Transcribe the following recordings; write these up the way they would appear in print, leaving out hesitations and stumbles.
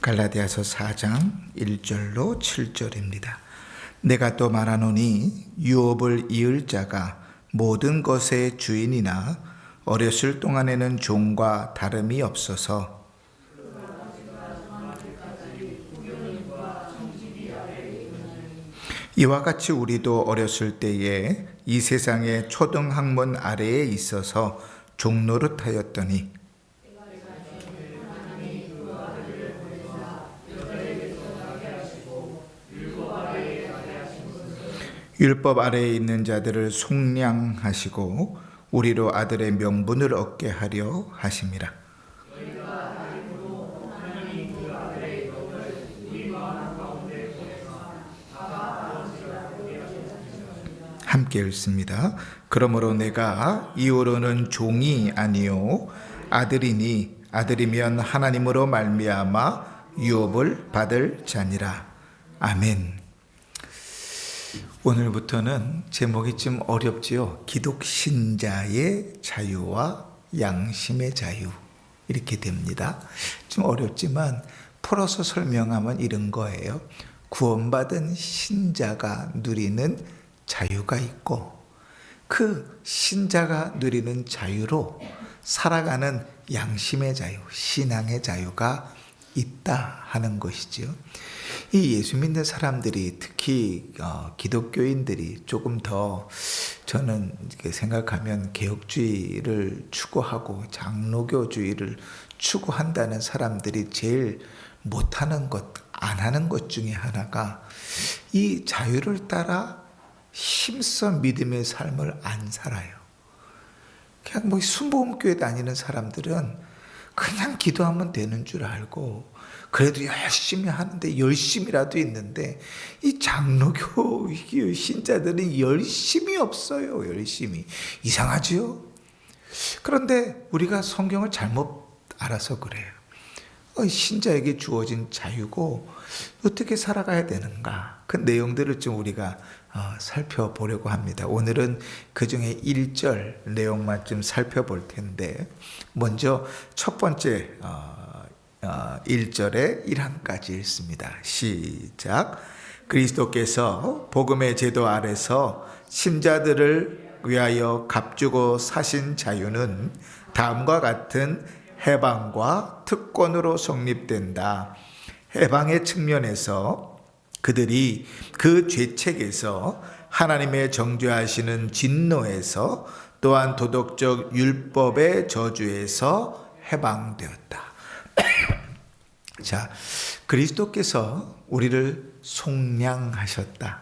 갈라디아서 4장 1절로 7절입니다. 내가 또 말하노니 유업을 이을 자가 모든 것의 주인이나 어렸을 동안에는 종과 다름이 없어서 이와 같이 우리도 어렸을 때에 이 세상의 초등학문 아래에 있어서 종노릇하였더니 율법 아래에 있는 자들을 속량하시고 우리로 아들의 명분을 얻게 하려 하심이라. 함께 읽습니다. 그러므로 내가 이후로는 종이 아니요 아들이니 아들이면 하나님으로 말미암아 유업을 받을 자니라. 아멘. 오늘부터는 제목이 좀 어렵지요. 기독신자의 자유와 양심의 자유 이렇게 됩니다. 좀 어렵지만 풀어서 설명하면 이런 거예요. 구원받은 신자가 누리는 자유가 있고 그 신자가 누리는 자유로 살아가는 양심의 자유, 신앙의 자유가 있다 하는 것이죠. 이 예수 믿는 사람들이 특히 기독교인들이 조금 더 저는 생각하면 개혁주의를 추구하고 장로교주의를 추구한다는 사람들이 제일 못하는 것, 안 하는 것 중에 하나가 이 자유를 따라 힘써 믿음의 삶을 안 살아요. 그냥 순복음교회 다니는 사람들은 그냥 기도하면 되는 줄 알고 그래도 열심히 하는데 열심이라도 있는데 이 장로교 신자들은 열심이 없어요. 열심이. 이상하지요? 그런데 우리가 성경을 잘못 알아서 그래요. 신자에게 주어진 자유고 어떻게 살아가야 되는가 그 내용들을 좀 우리가 살펴보려고 합니다. 오늘은 그 중에 1절 내용만 좀 살펴볼 텐데 먼저 첫 번째 1절에 1항까지 읽습니다. 시작. 그리스도께서 복음의 제도 아래서 신자들을 위하여 값주고 사신 자유는 다음과 같은 해방과 특권으로 성립된다. 해방의 측면에서 그들이 그 죄책에서 하나님의 정죄하시는 진노에서 또한 도덕적 율법의 저주에서 해방되었다. 자, 그리스도께서 우리를 속량하셨다.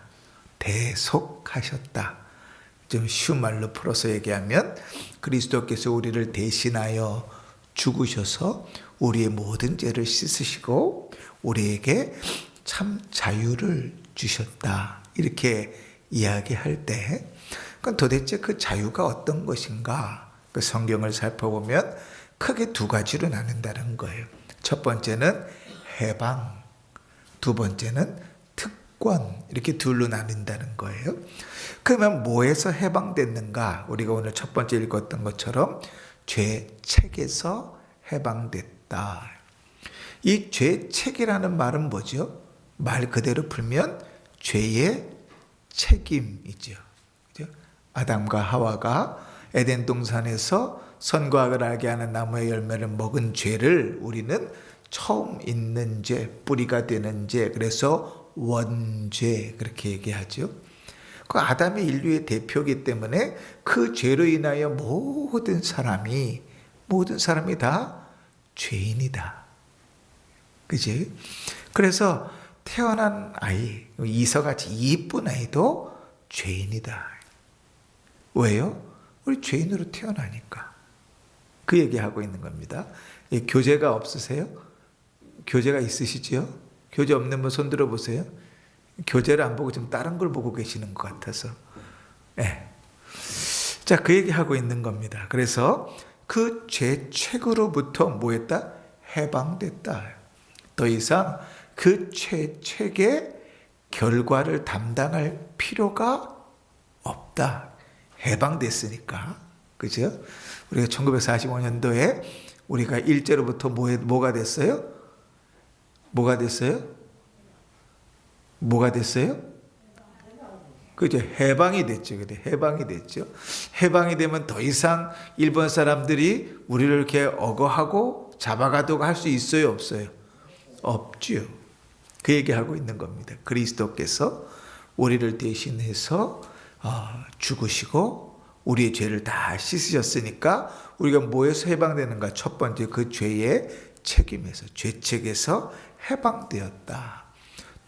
대속하셨다. 좀 쉬운 말로 풀어서 얘기하면 그리스도께서 우리를 대신하여 죽으셔서 우리의 모든 죄를 씻으시고 우리에게 참 자유를 주셨다. 이렇게 이야기할 때 그럼 도대체 그 자유가 어떤 것인가? 그 성경을 살펴보면 크게 두 가지로 나눈다는 거예요. 첫 번째는 해방, 두 번째는 특권 이렇게 둘로 나눈다는 거예요. 그러면 뭐에서 해방됐는가? 우리가 오늘 첫 번째 읽었던 것처럼 죄책에서 해방됐다. 이 죄책이라는 말은 뭐죠? 말 그대로 풀면 죄의 책임이죠. 그죠? 아담과 하와가 에덴 동산에서 선과 악을 알게 하는 나무의 열매를 먹은 죄를 우리는 처음 있는 죄, 뿌리가 되는 죄, 그래서 원죄 그렇게 얘기하죠. 그 아담이 인류의 대표이기 때문에 그 죄로 인하여 모든 사람이 다 죄인이다. 그지? 그래서 태어난 아이, 이서같이 이쁜 아이도 죄인이다. 왜요? 우리 죄인으로 태어나니까. 그 얘기하고 있는 겁니다. 교제가 없으세요? 교제가 있으시지요? 교제 없는 분 손 들어보세요. 교제를 안 보고 좀 다른 걸 보고 계시는 것 같아서. 네. 자, 그 얘기하고 있는 겁니다. 그래서 그 죄책으로부터 뭐했다? 해방됐다. 더 이상 그 죄책의 결과를 담당할 필요가 없다. 해방됐으니까. 그죠? 우리가 1945년도에 우리가 일제로부터 뭐가 됐어요? 뭐가 됐어요? 뭐가 됐어요? 그죠? 해방이 됐죠. 그래, 해방이 됐죠. 해방이 되면 더 이상 일본 사람들이 우리를 이렇게 억어하고 잡아가도록 할 수 있어요, 없어요? 없지요. 그 얘기하고 있는 겁니다. 그리스도께서 우리를 대신해서 죽으시고 우리의 죄를 다 씻으셨으니까 우리가 뭐에서 해방되는가? 첫 번째 그 죄의 책임에서, 죄책에서 해방되었다.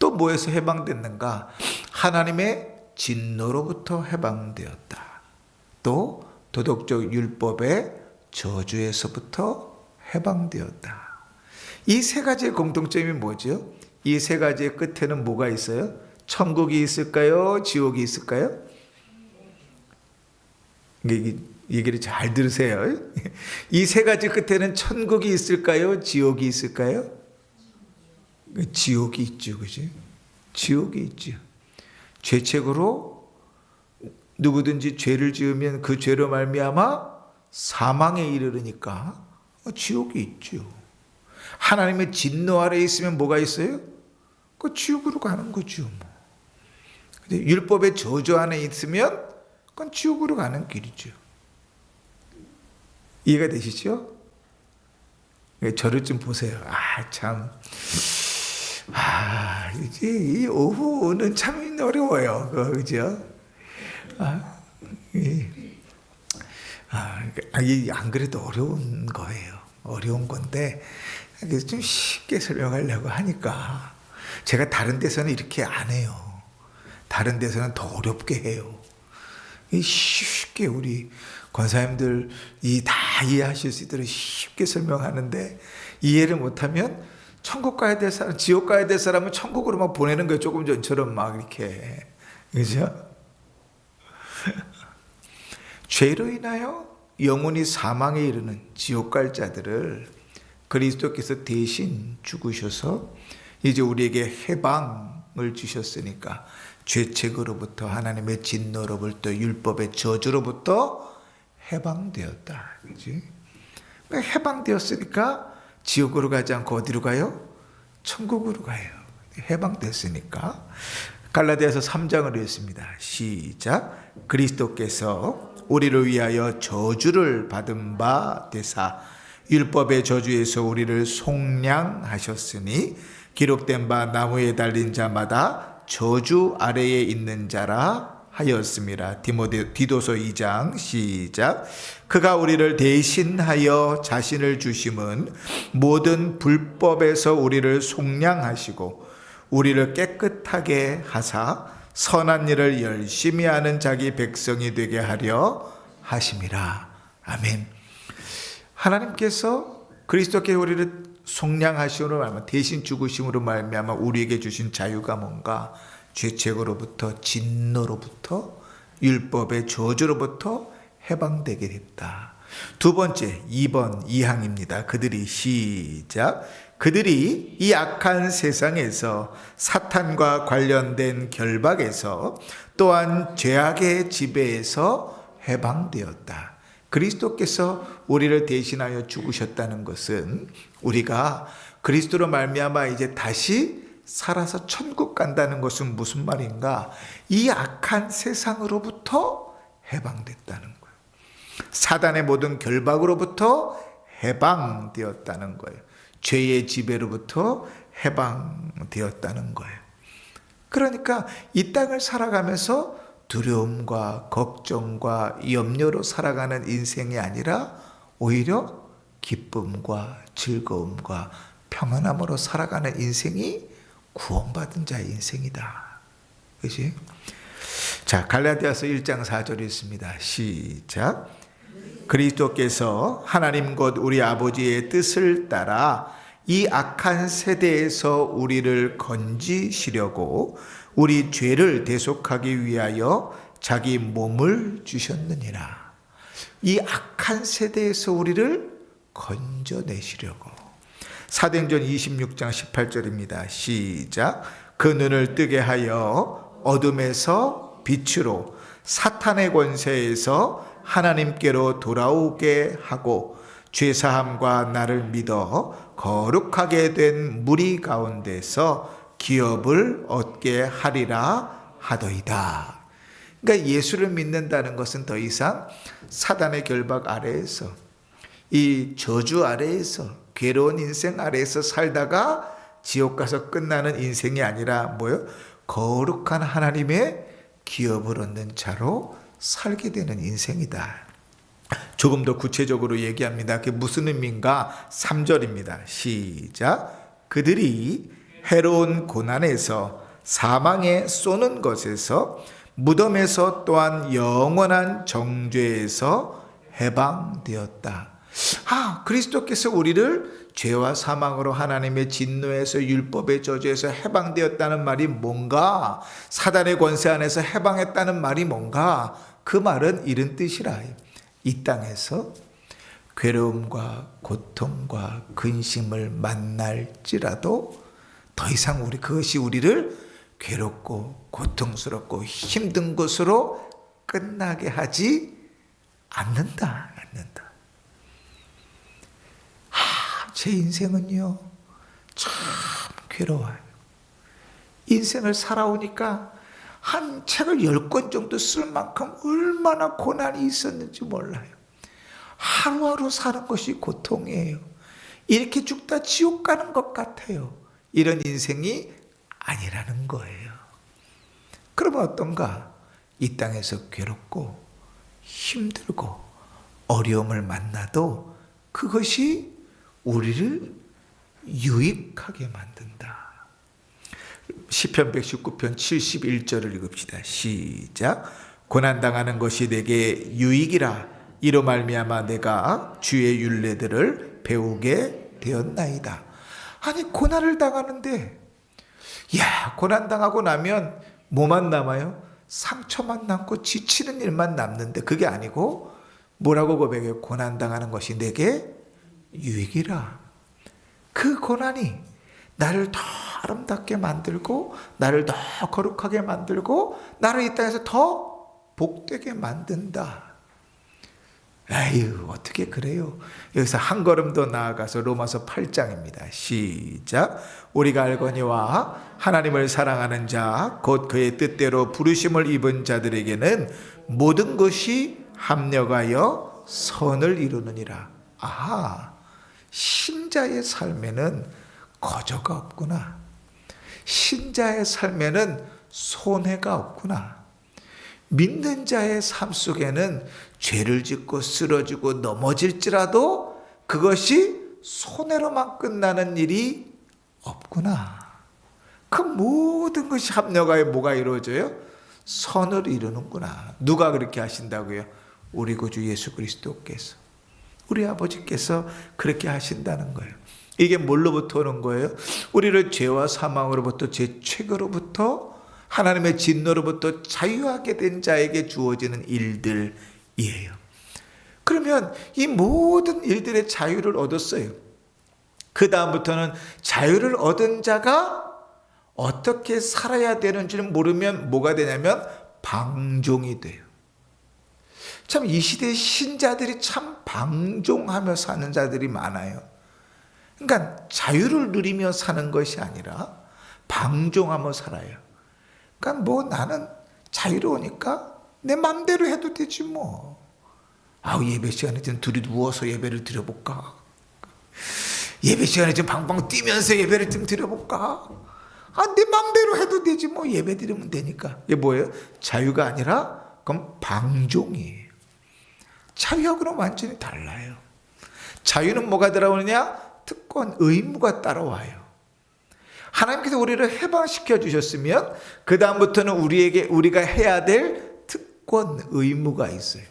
또 뭐에서 해방됐는가? 하나님의 진노로부터 해방되었다. 또 도덕적 율법의 저주에서부터 해방되었다. 이 세 가지의 공통점이 뭐죠? 이 세 가지의 끝에는 뭐가 있어요? 천국이 있을까요? 지옥이 있을까요? 얘기를 잘 들으세요. 이 세 가지 끝에는 천국이 있을까요? 지옥이 있을까요? 지옥이 있죠, 그지? 지옥이 있죠. 죄책으로 누구든지 죄를 지으면 그 죄로 말미암아 사망에 이르르니까 지옥이 있죠. 하나님의 진노 아래에 있으면 뭐가 있어요? 그 지옥으로 가는 거죠. 근데 율법의 저주 안에 있으면 그건 지옥으로 가는 길이죠. 이해가 되시죠? 저를 좀 보세요. 이제 이 오후는 참 어려워요. 그죠? 안 그래도 어려운 거예요. 어려운 건데, 좀 쉽게 설명하려고 하니까, 제가 다른 데서는 이렇게 안 해요. 다른 데서는 더 어렵게 해요. 쉽게 우리 권사님들이 다 이해하실 수 있도록 쉽게 설명하는데, 이해를 못하면 천국 가야 될 사람, 지옥 가야 될 사람은 천국으로 막 보내는 거예요. 조금 전처럼 막 이렇게. 그죠? 죄로 인하여 영혼이 사망에 이르는 지옥 갈 자들을 그리스도께서 대신 죽으셔서 이제 우리에게 해방을 주셨으니까 죄책으로부터 하나님의 진노로부터 율법의 저주로부터 해방되었다. 그지? 해방되었으니까 지옥으로 가지 않고 어디로 가요? 천국으로 가요. 해방됐으니까. 갈라디아서 3장을 읽습니다. 시작. 그리스도께서 우리를 위하여 저주를 받은 바 되사 율법의 저주에서 우리를 속량하셨으니 기록된 바 나무에 달린 자마다 저주 아래에 있는 자라 하였습니다. 디도서 2장 시작. 그가 우리를 대신하여 자신을 주심은 모든 불법에서 우리를 속량하시고 우리를 깨끗하게 하사 선한 일을 열심히 하는 자기 백성이 되게 하려 하심이라. 아멘. 하나님께서 그리스도께 우리를 속량하심으로 말미암아 대신 죽으심으로 말미암아 우리에게 주신 자유가 뭔가? 죄책으로부터 진노로부터 율법의 저주로부터 해방되게 됐다. 두 번째 2번 2항입니다. 그들이 시작. 그들이 이 악한 세상에서 사탄과 관련된 결박에서 또한 죄악의 지배에서 해방되었다. 그리스도께서 우리를 대신하여 죽으셨다는 것은 우리가 그리스도로 말미암아 이제 다시 살아서 천국 간다는 것은 무슨 말인가? 이 악한 세상으로부터 해방됐다는 거예요. 사단의 모든 결박으로부터 해방되었다는 거예요. 죄의 지배로부터 해방되었다는 거예요. 그러니까 이 땅을 살아가면서 두려움과 걱정과 염려로 살아가는 인생이 아니라 오히려 기쁨과 즐거움과 평안함으로 살아가는 인생이 구원받은 자의 인생이다. 그렇지? 자, 갈라디아서 1장 4절이 있습니다. 시작. 그리스도께서 하나님 곧 우리 아버지의 뜻을 따라 이 악한 세대에서 우리를 건지시려고 우리 죄를 대속하기 위하여 자기 몸을 주셨느니라. 이 악한 세대에서 우리를 건져내시려고. 사도행전 26장 18절입니다. 시작. 그 눈을 뜨게 하여 어둠에서 빛으로 사탄의 권세에서 하나님께로 돌아오게 하고 죄사함과 나를 믿어 거룩하게 된 무리 가운데서 기업을 얻게 하리라 하더이다. 그러니까 예수를 믿는다는 것은 더 이상 사단의 결박 아래에서, 이 저주 아래에서, 괴로운 인생 아래에서 살다가 지옥 가서 끝나는 인생이 아니라 뭐요? 거룩한 하나님의 기업을 얻는 자로 살게 되는 인생이다. 조금 더 구체적으로 얘기합니다. 그게 무슨 의미인가? 3절입니다. 시작. 그들이 해로운 고난에서 사망에 쏘는 것에서 무덤에서 또한 영원한 정죄에서 해방되었다. 그리스도께서 우리를 죄와 사망으로 하나님의 진노에서 율법의 저주에서 해방되었다는 말이 뭔가? 사단의 권세 안에서 해방했다는 말이 뭔가? 그 말은 이런 뜻이라. 이 땅에서 괴로움과 고통과 근심을 만날지라도 더 이상 그것이 우리를 괴롭고 고통스럽고 힘든 것으로 끝나게 하지 않는다. 제 인생은요, 참 괴로워요. 인생을 살아오니까 한 책을 10권 정도 쓸 만큼 얼마나 고난이 있었는지 몰라요. 하루하루 사는 것이 고통이에요. 이렇게 죽다 지옥 가는 것 같아요. 이런 인생이 아니라는 거예요. 그러면 어떤가? 이 땅에서 괴롭고 힘들고 어려움을 만나도 그것이 우리를 유익하게 만든다. 시편 119편 71절을 읽읍시다. 시작. 고난당하는 것이 내게 유익이라. 이로 말미암아 내가 주의 율례들을 배우게 되었나이다. 아니, 고난을 당하는데, 고난당하고 나면 뭐만 남아요? 상처만 남고 지치는 일만 남는데, 그게 아니고 뭐라고 고백해요? 고난당하는 것이 내게 유익이라. 그 고난이 나를 더 아름답게 만들고, 나를 더 거룩하게 만들고, 나를 이 땅에서 더 복되게 만든다. 에휴, 어떻게 그래요? 여기서 한 걸음 더 나아가서 로마서 8장입니다. 시작. 우리가 알거니와 하나님을 사랑하는 자, 곧 그의 뜻대로 부르심을 입은 자들에게는 모든 것이 합력하여 선을 이루느니라. 신자의 삶에는 거저가 없구나. 신자의 삶에는 손해가 없구나. 믿는 자의 삶 속에는 죄를 짓고 쓰러지고 넘어질지라도 그것이 손해로만 끝나는 일이 없구나. 그 모든 것이 합력하여 뭐가 이루어져요? 선을 이루는구나. 누가 그렇게 하신다고요? 우리 구주 예수 그리스도께서, 우리 아버지께서 그렇게 하신다는 거예요. 이게 뭘로부터 오는 거예요? 우리를 죄와 사망으로부터, 죄책으로부터, 하나님의 진노로부터 자유하게 된 자에게 주어지는 일들이에요. 그러면 이 모든 일들의 자유를 얻었어요. 그 다음부터는 자유를 얻은 자가 어떻게 살아야 되는지를 모르면 뭐가 되냐면 방종이 돼요. 참 이 시대의 신자들이 참 방종하며 사는 자들이 많아요. 그러니까 자유를 누리며 사는 것이 아니라 방종하며 살아요. 그러니까 나는 자유로우니까 내 맘대로 해도 되지 뭐. 예배 시간에 좀 둘이 누워서 예배를 드려볼까? 예배 시간에 좀 방방 뛰면서 예배를 좀 드려볼까? 내 맘대로 해도 되지 뭐. 예배 드리면 되니까. 이게 뭐예요? 자유가 아니라 그럼 방종이에요. 자유하고는 완전히 달라요. 자유는 뭐가 따라오느냐? 특권, 의무가 따라와요. 하나님께서 우리를 해방시켜 주셨으면 그 다음부터는 우리가 해야 될 특권, 의무가 있어요.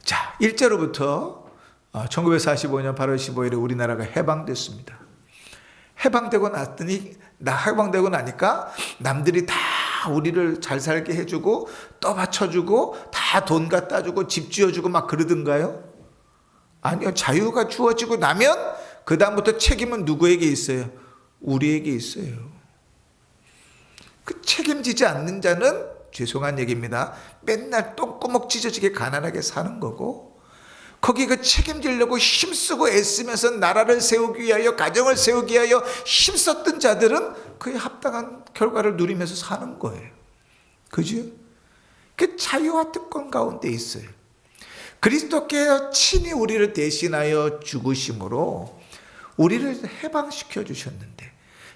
자, 일제로부터 1945년 8월 15일에 우리나라가 해방됐습니다. 해방되고 나니까 남들이 다 우리를 잘 살게 해주고 떠받쳐주고 다 돈 갖다 주고 집 지어주고 막 그러던가요? 아니요. 자유가 주어지고 나면 그 다음부터 책임은 누구에게 있어요? 우리에게 있어요. 그 책임지지 않는 자는 죄송한 얘기입니다. 맨날 똥구멍 찢어지게 가난하게 사는 거고, 거기 그 책임지려고 힘쓰고 애쓰면서 나라를 세우기 위하여 가정을 세우기 위하여 힘썼던 자들은 그에 합당한 결과를 누리면서 사는 거예요. 그죠? 그 자유와 특권 가운데 있어요. 그리스도께서 친히 우리를 대신하여 죽으심으로 우리를 해방시켜 주셨는데,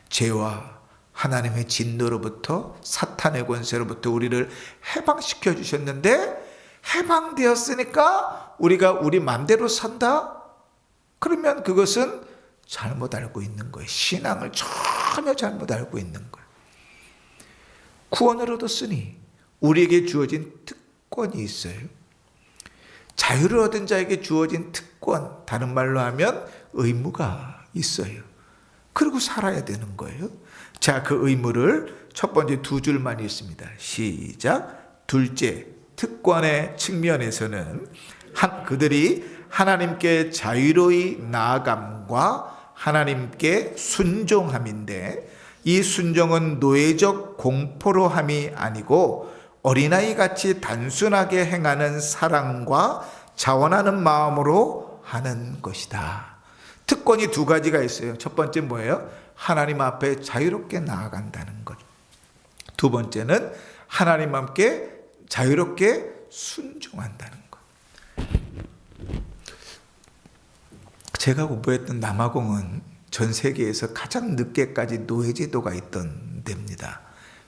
죄와 하나님의 진노로부터 사탄의 권세로부터 우리를 해방시켜 주셨는데, 해방되었으니까 우리가 우리 마음대로 산다? 그러면 그것은 잘못 알고 있는 거예요. 신앙을 전혀 잘못 알고 있는 거예요. 구원을 얻었으니 우리에게 주어진 특권이 있어요. 자유를 얻은 자에게 주어진 특권, 다른 말로 하면 의무가 있어요. 그리고 살아야 되는 거예요. 자, 그 의무를 첫 번째 두 줄만 읽습니다. 시작. 둘째, 특권의 측면에서는 그들이 하나님께 자유로이 나아감과 하나님께 순종함인데, 이 순종은 노예적 공포로 함이 아니고 어린아이 같이 단순하게 행하는 사랑과 자원하는 마음으로 하는 것이다. 특권이 두 가지가 있어요. 첫 번째 뭐예요? 하나님 앞에 자유롭게 나아간다는 것. 두 번째는 하나님 함께 자유롭게 순종한다는 것. 제가 공부했던 남아공은 전 세계에서 가장 늦게까지 노예제도가 있던 데입니다.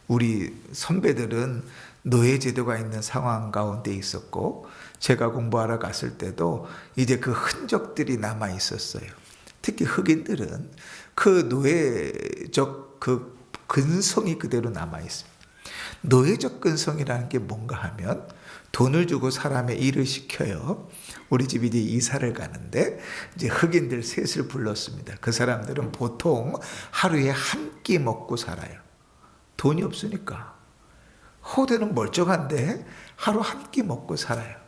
우리 선배들은 노예제도가 있는 상황 가운데 있었고, 제가 공부하러 갔을 때도 이제 그 흔적들이 남아 있었어요. 특히 흑인들은 그 노예적 그 근성이 그대로 남아 있습니다. 노예적 근성이라는 게 뭔가 하면, 돈을 주고 사람의 일을 시켜요. 우리 집이 이제 이사를 가는데 이제 흑인들 셋을 불렀습니다. 그 사람들은 보통 하루에 한 끼 먹고 살아요. 돈이 없으니까. 호되는 멀쩡한데 하루 한 끼 먹고 살아요.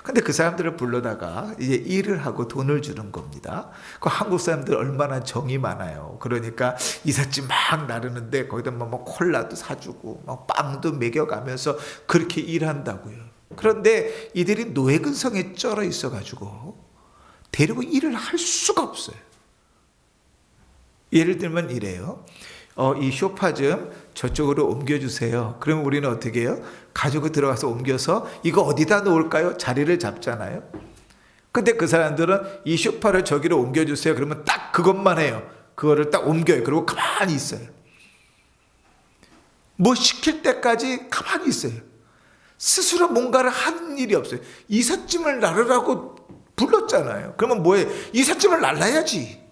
근데 그 사람들을 불러다가 이제 일을 하고 돈을 주는 겁니다. 그 한국 사람들 얼마나 정이 많아요. 그러니까 이삿짐 막 나르는데 거기다 뭐 콜라도 사주고 막 빵도 먹여가면서 그렇게 일한다고요. 그런데 이들이 노예 근성에 쩔어 있어가지고 데리고 일을 할 수가 없어요. 예를 들면 이래요. 이 소파 좀 저쪽으로 옮겨주세요. 그러면 우리는 어떻게 해요? 가지고 들어가서 옮겨서 이거 어디다 놓을까요? 자리를 잡잖아요. 근데 그 사람들은 이 소파를 저기로 옮겨주세요. 그러면 딱 그것만 해요. 그거를 딱 옮겨요. 그리고 가만히 있어요. 뭐 시킬 때까지 가만히 있어요. 스스로 뭔가를 하는 일이 없어요. 이삿짐을 나르라고 불렀잖아요. 그러면 뭐해? 이삿짐을 날라야지.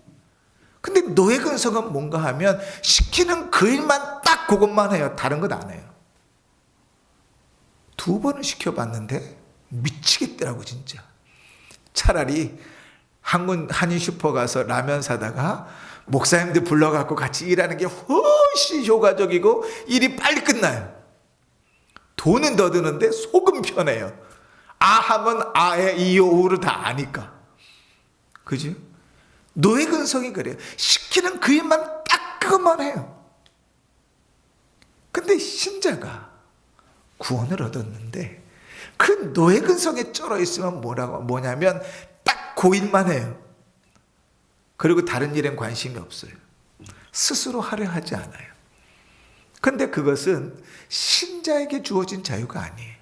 근데 노예 근성은 뭔가 하면 시키는 그 일만 딱 그것만 해요. 다른 것 안 해요. 2번을 시켜봤는데 미치겠더라고 진짜. 차라리 한인 슈퍼 가서 라면 사다가 목사님들 불러갖고 같이 일하는 게 훨씬 효과적이고 일이 빨리 끝나요. 돈은 더 드는데 속은 편해요. 아 하면 아에 이요 우를 다 아니까. 그죠? 노예 근성이 그래요. 시키는 그 일만 딱 그것만 해요. 근데 신자가 구원을 얻었는데 그 노예 근성에 쩔어 있으면 뭐냐면 딱 그 일만 해요. 그리고 다른 일엔 관심이 없어요. 스스로 하려 하지 않아요. 근데 그것은 신자에게 주어진 자유가 아니에요.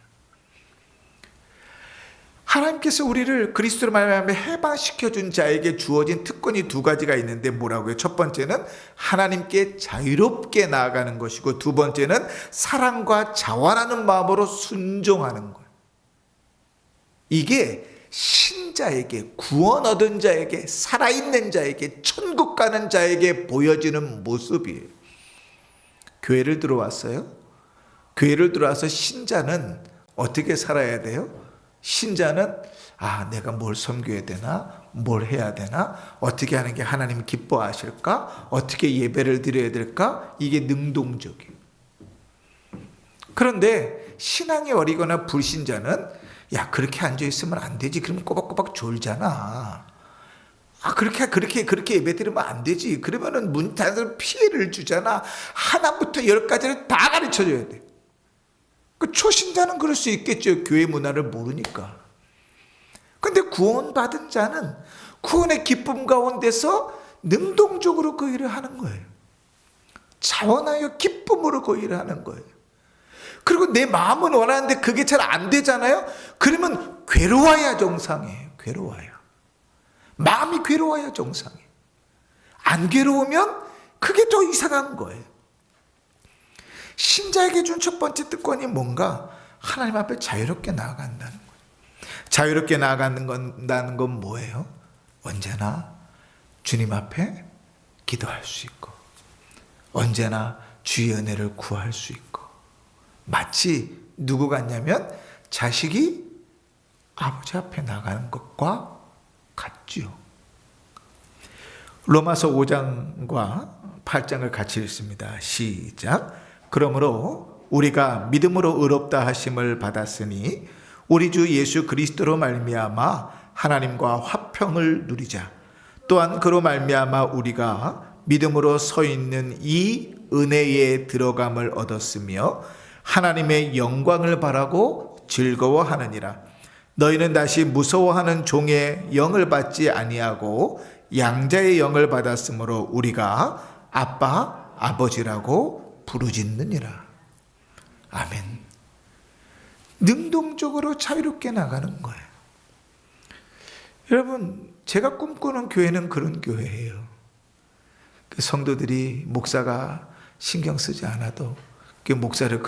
하나님께서 우리를 그리스도로 말미암아 해방시켜준 자에게 주어진 특권이 2가지가 있는데 뭐라고요? 첫 번째는 하나님께 자유롭게 나아가는 것이고, 두 번째는 사랑과 자원하는 마음으로 순종하는 거예요. 이게 신자에게, 구원 얻은 자에게, 살아있는 자에게, 천국 가는 자에게 보여지는 모습이에요. 교회를 들어왔어요? 교회를 들어와서 신자는 어떻게 살아야 돼요? 신자는 내가 뭘 섬겨야 되나? 뭘 해야 되나? 어떻게 하는 게 하나님 기뻐하실까? 어떻게 예배를 드려야 될까? 이게 능동적이에요. 그런데 신앙이 어리거나 불신자는 그렇게 앉아있으면 안 되지. 그러면 꼬박꼬박 졸잖아. 그렇게 예배 드리면 안 되지. 그러면은 문탄에서 피해를 주잖아. 하나부터 10까지를 다 가르쳐 줘야 돼. 그 초신자는 그럴 수 있겠죠. 교회 문화를 모르니까. 근데 구원받은 자는 구원의 기쁨 가운데서 능동적으로 그 일을 하는 거예요. 자원하여 기쁨으로 그 일을 하는 거예요. 그리고 내 마음은 원하는데 그게 잘 안 되잖아요. 그러면 괴로워야 정상이에요. 괴로워야. 마음이 괴로워야 정상이에요. 안 괴로우면 그게 더 이상한 거예요. 신자에게 준 첫 번째 특권이 뭔가? 하나님 앞에 자유롭게 나아간다는 거예요. 자유롭게 나아간다는 건 뭐예요? 언제나 주님 앞에 기도할 수 있고, 언제나 주의 은혜를 구할 수 있고, 마치 누구 같냐면 자식이 아버지 앞에 나가는 것과 같죠. 로마서 5장과 8장을 같이 읽습니다. 시작. 그러므로 우리가 믿음으로 의롭다 하심을 받았으니 우리 주 예수 그리스도로 말미암아 하나님과 화평을 누리자. 또한 그로 말미암아 우리가 믿음으로 서 있는 이 은혜에 들어감을 얻었으며 하나님의 영광을 바라고 즐거워하느니라. 너희는 다시 무서워하는 종의 영을 받지 아니하고 양자의 영을 받았으므로 우리가 아빠, 아버지라고 부르짖느니라. 아멘. 능동적으로 자유롭게 나가는 거예요. 여러분, 제가 꿈꾸는 교회는 그런 교회예요. 성도들이 목사가 신경 쓰지 않아도 그 목사를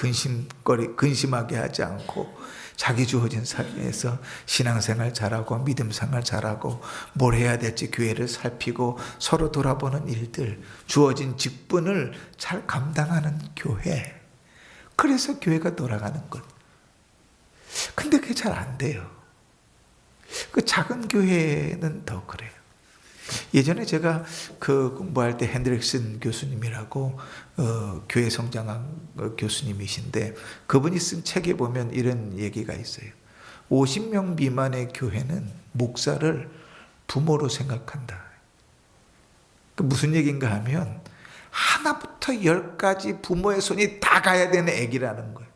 근심하게 하지 않고 자기 주어진 삶에서 신앙생활 잘하고 믿음생활 잘하고 뭘 해야 될지 교회를 살피고 서로 돌아보는 일들, 주어진 직분을 잘 감당하는 교회. 그래서 교회가 돌아가는 것. 근데 그게 잘 안 돼요. 그 작은 교회는 더 그래요. 예전에 제가 공부할 때 핸드릭슨 교수님이라고 교회 성장학 교수님이신데 그분이 쓴 책에 보면 이런 얘기가 있어요. 50명 미만의 교회는 목사를 부모로 생각한다. 무슨 얘기인가 하면 하나부터 10까지 부모의 손이 다 가야 되는 애기라는 거예요.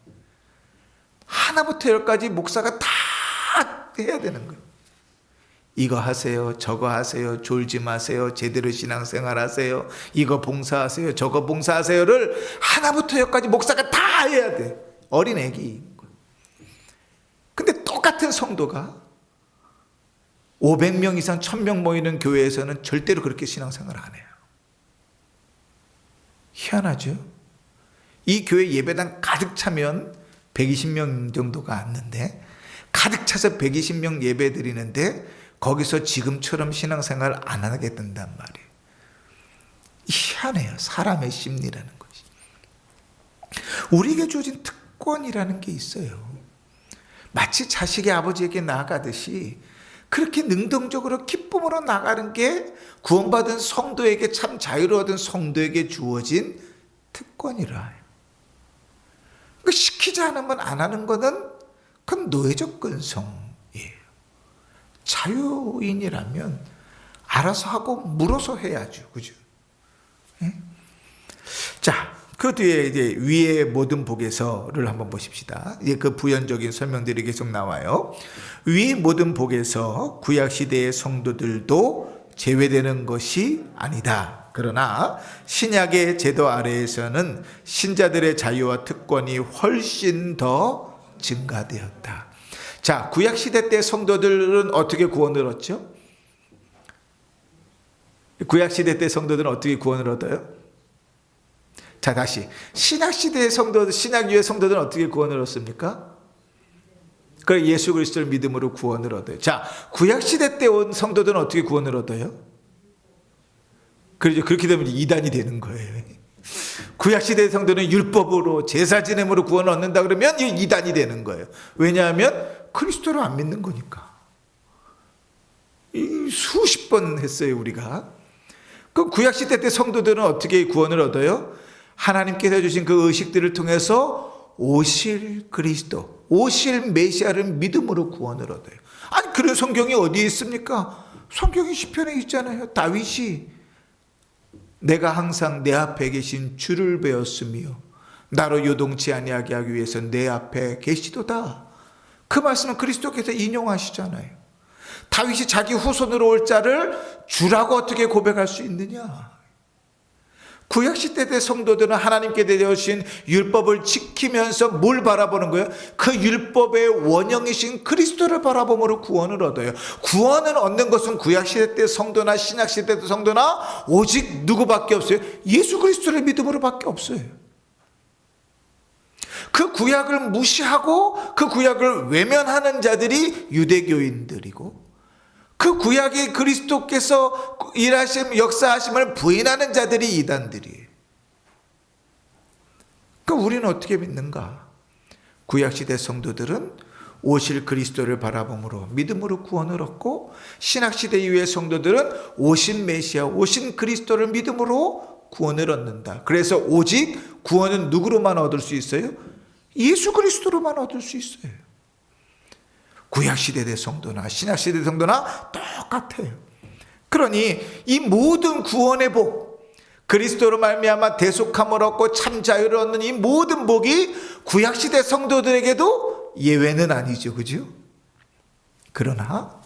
하나부터 10까지 목사가 다 해야 되는 거예요. 이거 하세요, 저거 하세요, 졸지 마세요, 제대로 신앙생활 하세요, 이거 봉사하세요, 저거 봉사하세요를 하나부터 10까지 목사가 다 해야 돼. 어린 애기인 거예요. 근데 똑같은 성도가 500명 이상 1000명 모이는 교회에서는 절대로 그렇게 신앙생활 안 해요. 희한하죠? 이 교회 예배당 가득 차면 120명 정도가 앉는데 가득 차서 120명 예배 드리는데 거기서 지금처럼 신앙생활 안 하게 된단 말이에요. 희한해요. 사람의 심리라는 것이. 우리에게 주어진 특권이라는 게 있어요. 마치 자식이 아버지에게 나아가듯이 그렇게 능동적으로 기쁨으로 나가는 게 구원받은 성도에게, 참 자유로운 성도에게 주어진 특권이라. 시키지 않으면 안 하는 것은 그건 노예적 근성이에요. 자유인이라면 알아서 하고 물어서 해야죠. 그죠? 예? 자, 그 뒤에 이제 위의 모든 복에서를 한번 보십시다. 이제 그 부연적인 설명들이 계속 나와요. 위의 모든 복에서 구약 시대의 성도들도 제외되는 것이 아니다. 그러나 신약의 제도 아래에서는 신자들의 자유와 특권이 훨씬 더 증가되었다. 자, 구약 시대 때 성도들은 어떻게 구원을 얻죠? 구약 시대 때 성도들은 어떻게 구원을 얻어요? 자, 다시 신약 시대의 성도들, 신약 이후의 성도들은 어떻게 구원을 얻습니까? 그 예수 그리스도를 믿음으로 구원을 얻어요. 자, 구약 시대 때 온 성도들은 어떻게 구원을 얻어요? 그렇죠. 그렇게 되면 이단이 되는 거예요. 구약 시대의 성도는 율법으로 제사 지냄으로 구원을 얻는다 그러면 이단이 되는 거예요. 왜냐하면 그리스도를 안 믿는 거니까. 수십 번 했어요, 우리가. 그 구약 시대 때 성도들은 어떻게 구원을 얻어요? 하나님께서 주신 그 의식들을 통해서 오실 그리스도, 오실 메시아를 믿음으로 구원을 얻어요. 아니, 그런 성경이 어디에 있습니까? 성경이 시편에 있잖아요. 다윗이 내가 항상 내 앞에 계신 주를 배웠으며 나로 요동치 아니하게 하기 위해서 내 앞에 계시도다. 그 말씀은 그리스도께서 인용하시잖아요. 다윗이 자기 후손으로 올 자를 주라고 어떻게 고백할 수 있느냐? 구약시대 때 성도들은 하나님께 내려오신 율법을 지키면서 뭘 바라보는 거예요? 그 율법의 원형이신 그리스도를 바라봄으로 구원을 얻어요. 구원을 얻는 것은 구약시대 때 성도나 신약시대 때 성도나 오직 누구밖에 없어요? 예수 그리스도를 믿음으로 밖에 없어요. 그 구약을 무시하고 그 구약을 외면하는 자들이 유대교인들이고, 그 구약의 그리스도께서 일하심 역사하심을 부인하는 자들이 이단들이에요. 그러니까 우리는 어떻게 믿는가? 구약시대 성도들은 오실 그리스도를 바라봄으로 믿음으로 구원을 얻고, 신약시대 이후의 성도들은 오신 메시아 오신 그리스도를 믿음으로 구원을 얻는다. 그래서 오직 구원은 누구로만 얻을 수 있어요? 예수 그리스도로만 얻을 수 있어요. 구약시대 성도나 신약시대 성도나 똑같아요. 그러니 이 모든 구원의 복, 그리스도로 말미암아 대속함을 얻고 참 자유를 얻는 이 모든 복이 구약시대 성도들에게도 예외는 아니죠. 그죠? 그러나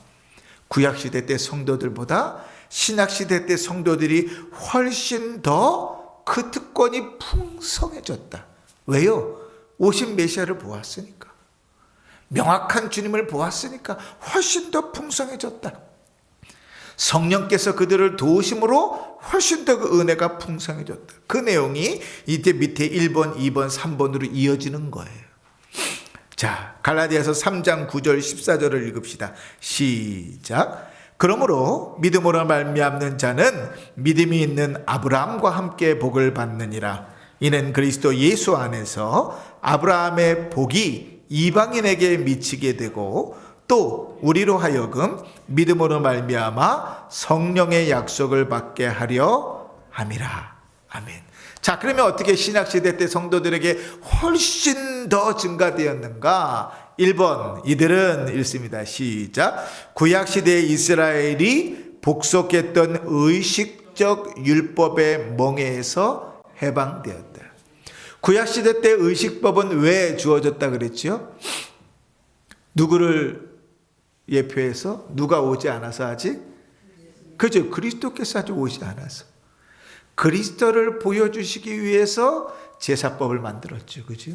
구약시대 때 성도들보다 신약시대 때 성도들이 훨씬 더 그 특권이 풍성해졌다. 왜요? 오신 메시아를 보았으니까. 명확한 주님을 보았으니까 훨씬 더 풍성해졌다. 성령께서 그들을 도우심으로 훨씬 더 그 은혜가 풍성해졌다. 그 내용이 이때 밑에 1번, 2번, 3번으로 이어지는 거예요. 자, 갈라디아서 3장 9절 14절을 읽읍시다. 시작. 그러므로 믿음으로 말미암는 자는 믿음이 있는 아브라함과 함께 복을 받느니라. 이는 그리스도 예수 안에서 아브라함의 복이 이방인에게 미치게 되고, 또 우리로 하여금 믿음으로 말미암아 성령의 약속을 받게 하려 함이라. 아멘. 자, 그러면 어떻게 신약시대 때 성도들에게 훨씬 더 증가되었는가? 1번, 이들은 읽습니다. 시작. 구약시대 이스라엘이 복속했던 의식적 율법의 멍에에서 해방되었다. 구약시대 때 의식법은 왜 주어졌다 그랬죠? 누구를 예표해서? 누가 오지 않아서 아직? 그죠? 그리스도께서 아직 오지 않아서. 그리스도를 보여주시기 위해서 제사법을 만들었죠. 그죠?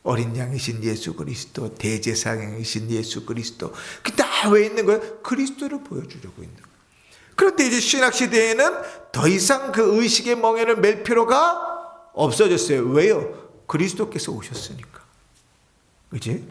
어린 양이신 예수 그리스도, 대제사장이신 예수 그리스도. 그 다 왜 있는 거예요? 그리스도를 보여주려고 있는 거예요. 그런데 이제 신약시대에는 더 이상 그 의식의 멍에를 맬 필요가 없어졌어요. 왜요? 그리스도께서 오셨으니까. 그지?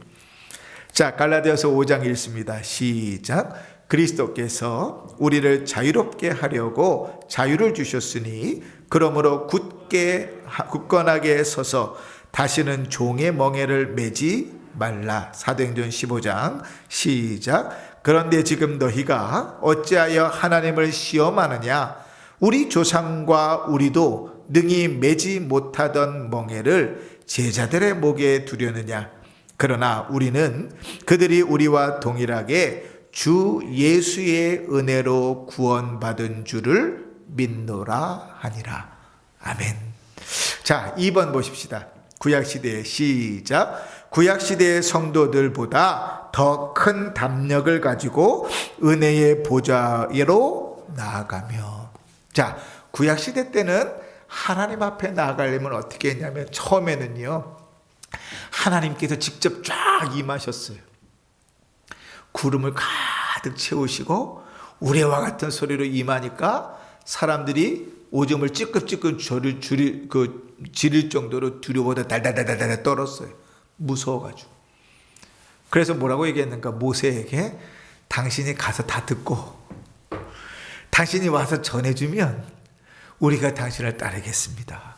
자, 갈라디아서 5장 읽습니다. 시작. 그리스도께서 우리를 자유롭게 하려고 자유를 주셨으니 그러므로 굳건하게 서서 다시는 종의 멍에를 매지 말라. 사도행전 15장 시작. 그런데 지금 너희가 어찌하여 하나님을 시험하느냐? 우리 조상과 우리도 능히 매지 못하던 멍에를 제자들의 목에 두려느냐? 그러나 우리는 그들이 우리와 동일하게 주 예수의 은혜로 구원받은 줄을 믿노라 하니라. 아멘. 자, 2번 보십시다. 구약시대의 시작. 구약시대의 성도들보다 더 큰 담력을 가지고 은혜의 보좌로 나아가며. 자, 구약시대 때는 하나님 앞에 나아가려면 어떻게 했냐면, 처음에는요, 하나님께서 직접 쫙 임하셨어요. 구름을 가득 채우시고 우레와 같은 소리로 임하니까 사람들이 오줌을 찌끔찌끔 지릴 정도로 두려워서 달달달달 떨었어요. 무서워가지고. 그래서 뭐라고 얘기했는가? 모세에게 당신이 가서 다 듣고 당신이 와서 전해주면 우리가 당신을 따르겠습니다.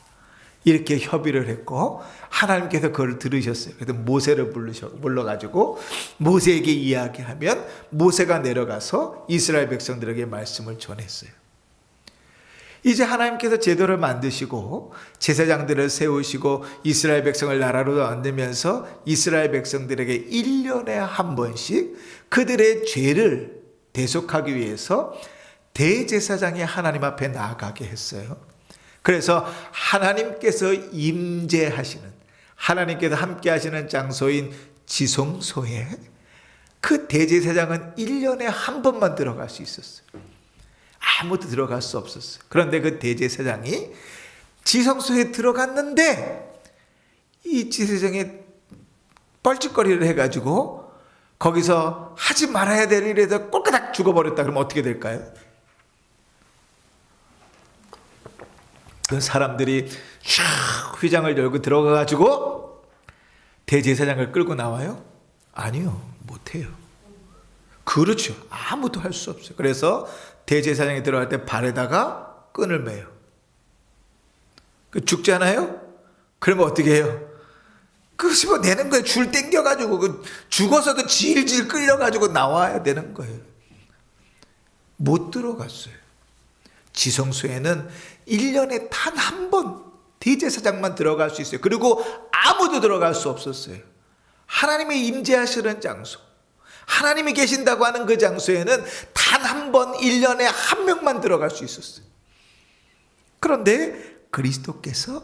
이렇게 협의를 했고, 하나님께서 그걸 들으셨어요. 그래서 모세를 불러가지고 모세에게 이야기하면 모세가 내려가서 이스라엘 백성들에게 말씀을 전했어요. 이제 하나님께서 제도를 만드시고 제사장들을 세우시고 이스라엘 백성을 나라로 만들면서 이스라엘 백성들에게 1년에 한 번씩 그들의 죄를 대속하기 위해서 대제사장이 하나님 앞에 나아가게 했어요. 그래서 하나님께서 임재하시는, 하나님께서 함께 하시는 장소인 지성소에 그 대제사장은 1년에 한 번만 들어갈 수 있었어요. 아무도 들어갈 수 없었어요. 그런데 그 대제사장이 지성소에 들어갔는데 이 제사장이 뻘짓거리를 해가지고 거기서 하지 말아야 될 일에서 꼴까닥 죽어버렸다. 그러면 어떻게 될까요? 그 사람들이 쫙 휘장을 열고 들어가가지고 대제사장을 끌고 나와요? 아니요, 못해요. 그렇죠. 아무도 할 수 없어요. 그래서 대제사장이 들어갈 때 발에다가 끈을 매요. 죽잖아요? 그러면 어떻게 해요? 그 씹어내는 거예요. 줄 땡겨가지고 죽어서도 질질 끌려가지고 나와야 되는 거예요. 못 들어갔어요. 지성소에는 1년에 단 한 번 대제사장만 들어갈 수 있어요. 그리고 아무도 들어갈 수 없었어요. 하나님이 임재하시는 장소, 하나님이 계신다고 하는 그 장소에는 단 한 번 1년에 한 명만 들어갈 수 있었어요. 그런데 그리스도께서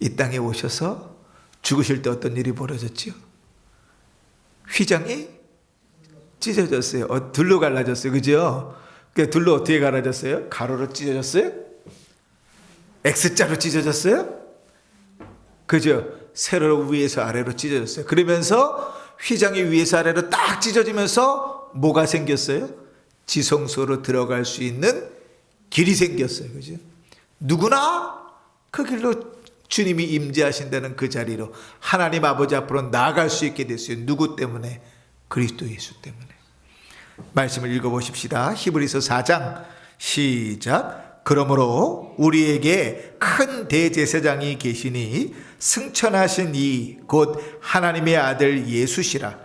이 땅에 오셔서 죽으실 때 어떤 일이 벌어졌죠? 휘장이 찢어졌어요. 둘로 갈라졌어요. 그죠? 둘로 어떻게 갈라졌어요? 가로로 찢어졌어요? X자로 찢어졌어요? 그죠? 세로 위에서 아래로 찢어졌어요. 그러면서 휘장이 위에서 아래로 딱 찢어지면서 뭐가 생겼어요? 지성소로 들어갈 수 있는 길이 생겼어요. 그죠? 누구나 그 길로 주님이 임재하신다는 그 자리로 하나님 아버지 앞으로 나아갈 수 있게 됐어요. 누구 때문에? 그리스도 예수 때문에. 말씀을 읽어보십시다. 히브리서 4장 시작. 그러므로 우리에게 큰 대제사장이 계시니 승천하신 이 곧 하나님의 아들 예수시라.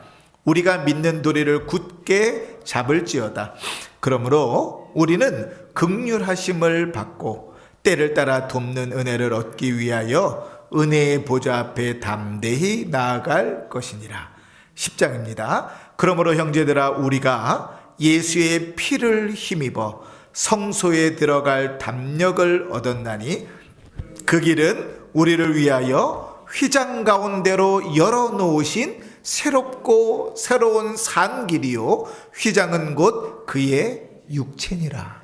우리가 믿는 도리를 굳게 잡을지어다. 그러므로 우리는 긍휼하심을 받고 때를 따라 돕는 은혜를 얻기 위하여 은혜의 보좌 앞에 담대히 나아갈 것이니라. 10장입니다. 그러므로 형제들아 우리가 예수의 피를 힘입어 성소에 들어갈 담력을 얻었나니 그 길은 우리를 위하여 휘장 가운데로 열어놓으신 새롭고 새로운 산 길이요 휘장은 곧 그의 육체니라.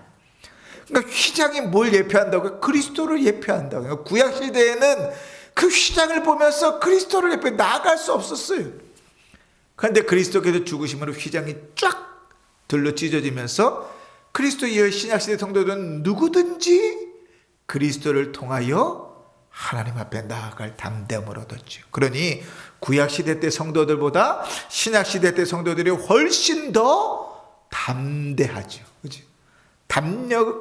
그러니까 휘장이 뭘 예표한다고요? 그리스도를 예표한다고요. 구약시대에는 그 휘장을 보면서 그리스도를 예표해 나아갈 수 없었어요. 그런데 그리스도께서 죽으심으로 휘장이 쫙 둘러 찢어지면서 그리스도 이후 신약시대 성도들은 누구든지 그리스도를 통하여 하나님 앞에 나아갈 담대함을 얻었죠. 그러니 구약시대 때 성도들보다 신약시대 때 성도들이 훨씬 더 담대하죠. 그죠?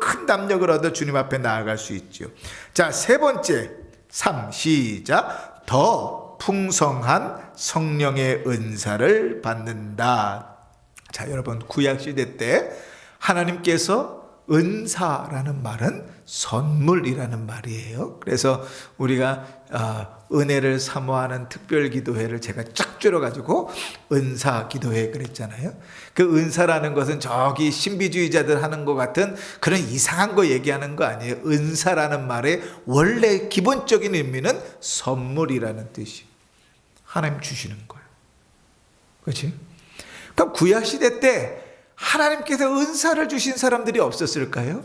큰 담력을 얻어 주님 앞에 나아갈 수 있죠. 자, 세 번째, 3 시작. 더 풍성한 성령의 은사를 받는다. 자, 여러분 구약시대 때 하나님께서 은사라는 말은 선물이라는 말이에요. 그래서 우리가 은혜를 사모하는 특별기도회를 제가 쫙 줄여가지고 은사기도회 그랬잖아요. 그 은사라는 것은 저기 신비주의자들 하는 것 같은 그런 이상한 거 얘기하는 거 아니에요. 은사라는 말의 원래 기본적인 의미는 선물이라는 뜻이에요. 하나님 주시는 거예요. 그렇지? 그럼 구약시대 때 하나님께서 은사를 주신 사람들이 없었을까요?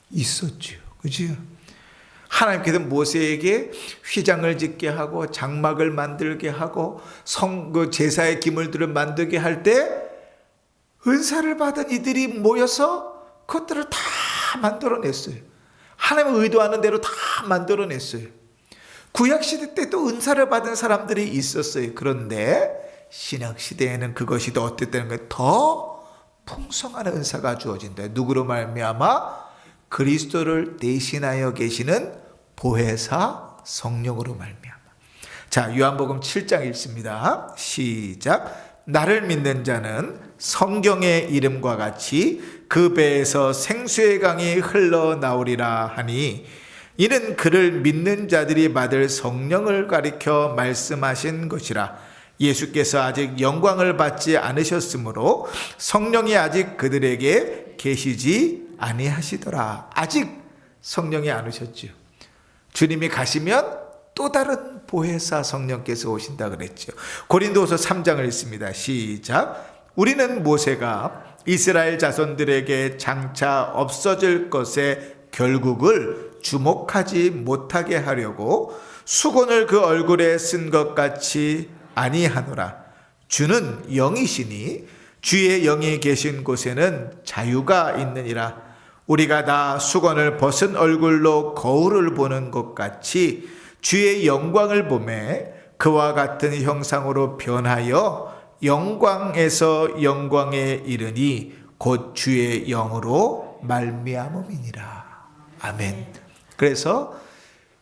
있었죠. 그죠? 하나님께서 모세에게 휘장을 짓게 하고 장막을 만들게 하고 제사의 기물들을 만들게 할 때 은사를 받은 이들이 모여서 그것들을 다 만들어냈어요. 하나님의 의도하는 대로 다 만들어냈어요. 구약시대 때도 은사를 받은 사람들이 있었어요. 그런데 신약시대에는 그것이 더 어땠다는 거예요? 더 풍성한 은사가 주어진다. 누구로 말미암아? 그리스도를 대신하여 계시는 보혜사 성령으로 말미암아. 자, 요한복음 7장 읽습니다. 시작. 나를 믿는 자는 성경의 이름과 같이 그 배에서 생수의 강이 흘러나오리라 하니 이는 그를 믿는 자들이 받을 성령을 가리켜 말씀하신 것이라. 예수께서 아직 영광을 받지 않으셨으므로 성령이 아직 그들에게 계시지 아니하시더라. 아직 성령이 안 오셨죠. 주님이 가시면 또 다른 보혜사 성령께서 오신다 그랬죠. 고린도후서 3장을 읽습니다. 시작. 우리는 모세가 이스라엘 자손들에게 장차 없어질 것의 결국을 주목하지 못하게 하려고 수건을 그 얼굴에 쓴 것 같이 아니하노라. 주는 영이시니 주의 영이 계신 곳에는 자유가 있느니라. 우리가 다 수건을 벗은 얼굴로 거울을 보는 것 같이 주의 영광을 보매 그와 같은 형상으로 변하여 영광에서 영광에 이르니 곧 주의 영으로 말미암음이니라. 아멘. 그래서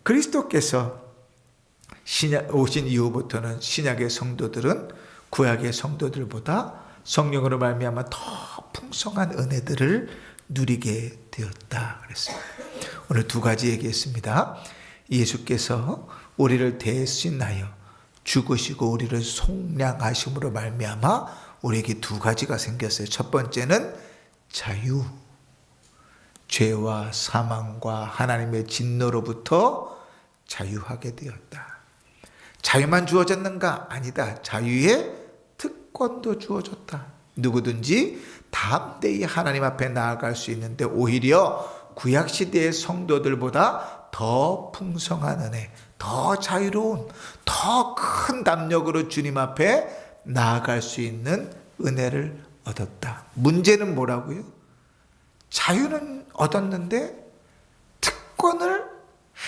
그리스도께서 오신 이후부터는 신약의 성도들은 구약의 성도들보다 성령으로 말미암아 더 풍성한 은혜들을 누리게 되었다 그랬습니다. 오늘 두 가지 얘기했습니다. 예수께서 우리를 대신하여 죽으시고 우리를 속량하심으로 말미암아 우리에게 두 가지가 생겼어요. 첫 번째는 자유, 죄와 사망과 하나님의 진노로부터 자유하게 되었다. 자유만 주어졌는가? 아니다. 자유의 특권도 주어졌다. 누구든지 담대히 하나님 앞에 나아갈 수 있는데 오히려 구약시대의 성도들보다 더 풍성한 은혜, 더 자유로운, 더 큰 담력으로 주님 앞에 나아갈 수 있는 은혜를 얻었다. 문제는 뭐라고요? 자유는 얻었는데 특권을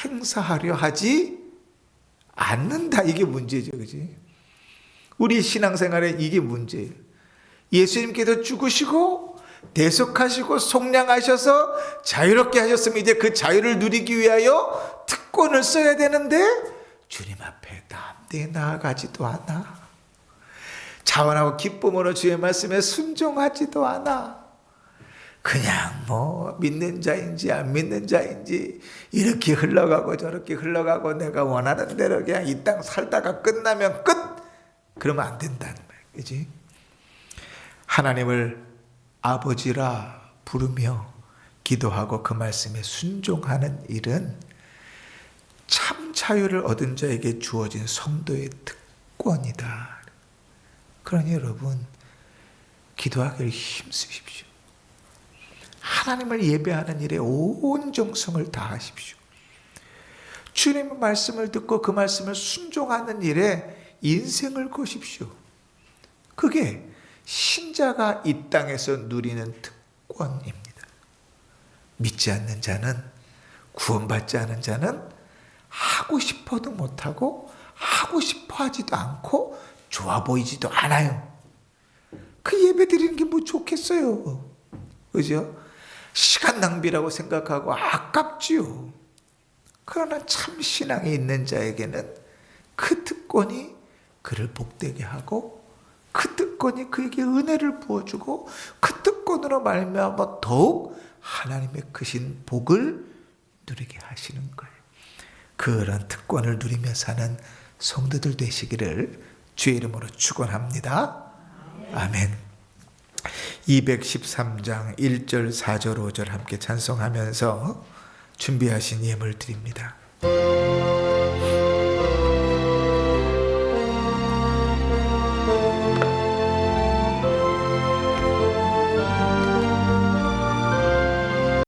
행사하려 하지 않는다. 이게 문제죠. 그지? 우리 신앙생활에 이게 문제예요. 예수님께서 죽으시고 대속하시고 속량하셔서 자유롭게 하셨으면 이제 그 자유를 누리기 위하여 특권을 써야 되는데 주님 앞에 담대히 나아가지도 않아. 자원하고 기쁨으로 주의 말씀에 순종하지도 않아. 그냥 뭐 믿는 자인지 안 믿는 자인지 이렇게 흘러가고 저렇게 흘러가고 내가 원하는 대로 그냥 이 땅 살다가 끝나면 끝! 그러면 안 된다는 거예요. 그지? 하나님을 아버지라 부르며 기도하고 그 말씀에 순종하는 일은 참 자유를 얻은 자에게 주어진 성도의 특권이다. 그러니 여러분 기도하기를 힘쓰십시오. 하나님을 예배하는 일에 온 정성을 다하십시오. 주님의 말씀을 듣고 그 말씀을 순종하는 일에 인생을 거십시오. 그게 신자가 이 땅에서 누리는 특권입니다. 믿지 않는 자는, 구원받지 않은 자는 하고 싶어도 못하고 하고 싶어 하지도 않고 좋아 보이지도 않아요. 그 예배 드리는 게 뭐 좋겠어요. 그죠? 시간 낭비라고 생각하고 아깝지요. 그러나 참 신앙이 있는 자에게는 그 특권이 그를 복되게 하고 그 특권이 그에게 은혜를 부어주고 그 특권으로 말미암아 더욱 하나님의 크신 복을 누리게 하시는 거예요. 그런 특권을 누리며 사는 성도들 되시기를 주의 이름으로 축원합니다. 아멘. 213장 1절 4절 5절 함께 찬송하면서 준비하신 예물 드립니다.